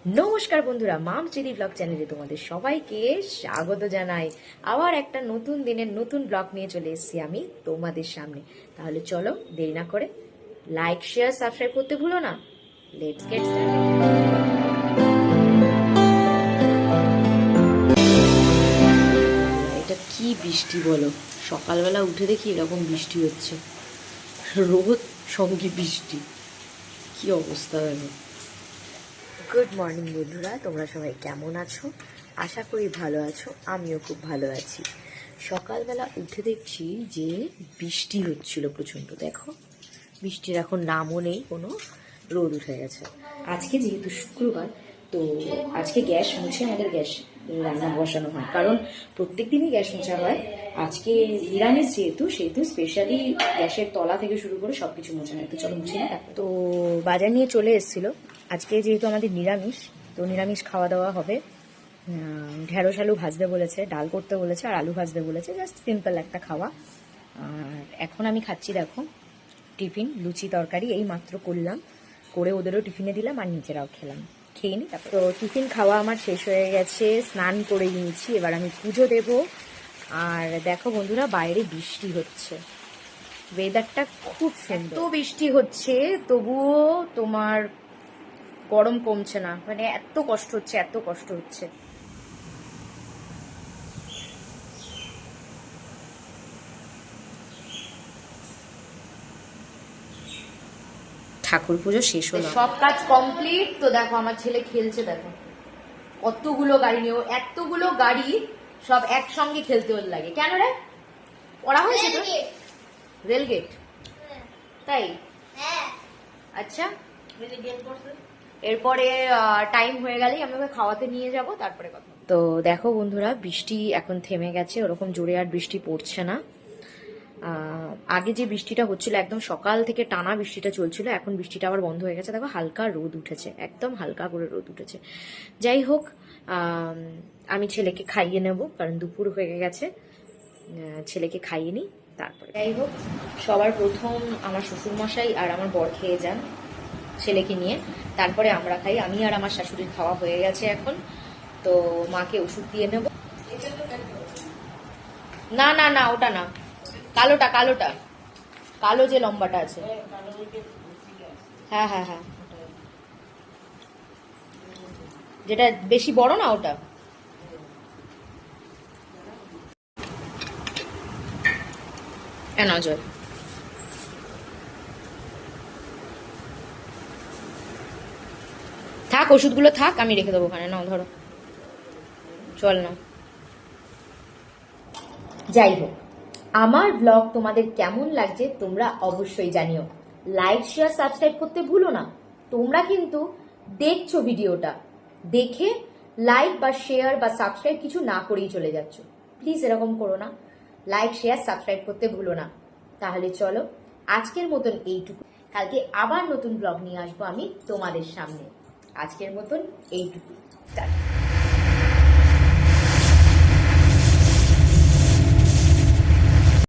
নমস্কার বন্ধুরা, মাম চিরি ব্লগ চ্যানেলে তোমাদের সবাইকে স্বাগত জানাই। আবার একটা নতুন দিনের নতুন ব্লগ নিয়ে চলে এসেছি আমি তোমাদের সামনে। তাহলে চলো দেরি না করে লাইক শেয়ার সাবস্ক্রাইব করতে ভুলো না। Let's get started. এটা কি বৃষ্টি বলো, সকালবেলা উঠে দেখি এরকম বৃষ্টি হচ্ছে, রোদ সঙ্গে বৃষ্টি, কি অবস্থা দেখো। গুড মর্নিং বন্ধুরা, তোমরা সবাই কেমন আছো? আশা করি ভালো আছো, আমিও খুব ভালো আছি। সকালবেলা উঠে দেখছি যে বৃষ্টি হচ্ছিল প্রচণ্ড, দেখো বৃষ্টির এখন নামও নেই, কোনো রোদ উঠে গেছে। আজকে যেহেতু শুক্রবার, তো আজকে গ্যাস মুছে আমাদের গ্যাস রান্না বসানো হয়, কারণ প্রত্যেক দিনই গ্যাস মোছা হয়। আজকে নিরামিষ সেহেতু স্পেশালি গ্যাসের তলা থেকে শুরু করে সব কিছু মোছা হয়। তো চলো মুছে নিই। তো বাজার নিয়ে চলে এসেছিলো। আজকে যেহেতু আমাদের নিরামিষ, তো নিরামিষ খাওয়া দাওয়া হবে। ঢেঁড়স আলু ভাজতে বলেছে, ডাল করতে বলেছে, আর আলু ভাজতে বলেছে, জাস্ট সিম্পল একটা খাওয়া। আর এখন আমি খাচ্ছি দেখো টিফিন, লুচি তরকারি এই মাত্র করলাম, করে ওদেরও টিফিনে দিলাম আর নিজেরাও খেয়ে নি। তো টিফিন খাওয়া আমার শেষ হয়ে গেছে, স্নান করে নিয়েছি, এবার আমি পুজো দেব। আর দেখো বন্ধুরা, বাইরে বৃষ্টি হচ্ছে, ওয়েদারটা খুব সুন্দর। তো বৃষ্টি হচ্ছে তবুও তোমার গরম কমছে না, মানে এত কষ্ট হচ্ছে। ঠাকুর পুজো শেষ হলো, সব কাজ কমপ্লিট। তো দেখো আমার ছেলে খেলছে, দেখো কতগুলো গাড়ি নিয়ে, এতগুলো গাড়ি সব একসঙ্গে খেলতে ওর লাগে। কেন রে, পড়া হয়েছে তো? রেলগেট, তাই? আচ্ছা, এরপরে টাইম হয়ে গেলেই আমি ওকে খাওয়াতে নিয়ে যাব, তারপরে কথা। তো দেখো বন্ধুরা, বৃষ্টি এখন থেমে গেছে, ওরকম জোরে আর বৃষ্টি পড়ছে না। আগে যে বৃষ্টিটা হচ্ছিল, একদম সকাল থেকে টানা বৃষ্টিটা চলছিল, এখন বৃষ্টিটা আবার বন্ধ হয়ে গেছে। দেখো হালকা রোদ উঠেছে, একদম হালকা করে রোদ উঠেছে। যাই হোক, আমি ছেলেকে খাইয়ে নেব, কারণ দুপুর হয়ে গেছে। ছেলেকে খাইয়ে নিই, তারপরে। যাই হোক, সবার প্রথম আমার শ্বশুরমশাই আর আমার বর খেয়ে যান ছেলেকে নিয়ে, তারপরে আমরা খাই। আমি আর আমার শাশুড়ির খাওয়া হয়ে গেছে এখন। তো মাকে ওষুধ দিয়ে নেব। না না না, ওটা না, কালোটা, কালো যে লম্বাটা আছে। হ্যাঁ হ্যাঁ হ্যাঁ, যেটা বেশি বড় না ওটা। নজর থাক, ওষুধগুলো থাক, আমি রেখে দেবো ওখানে। নাও ধরো, চল না। যাই হোক, আমার ব্লগ তোমাদের কেমন লাগছে তোমরা অবশ্যই জানিও। লাইক শেয়ার সাবস্ক্রাইব করতে ভুলো না। তোমরা কিন্তু দেখছো ভিডিওটা, দেখে লাইক বা শেয়ার বা সাবস্ক্রাইব কিছু না করেই চলে যাচ্ছ। প্লিজ এরকম করো না, লাইক শেয়ার সাবস্ক্রাইব করতে ভুলো না। তাহলে চলো আজকের মতন এইটুকু, কালকে আবার নতুন ব্লগ নিয়ে আসবো আমি তোমাদের সামনে। আজকের মতন এইটুকু।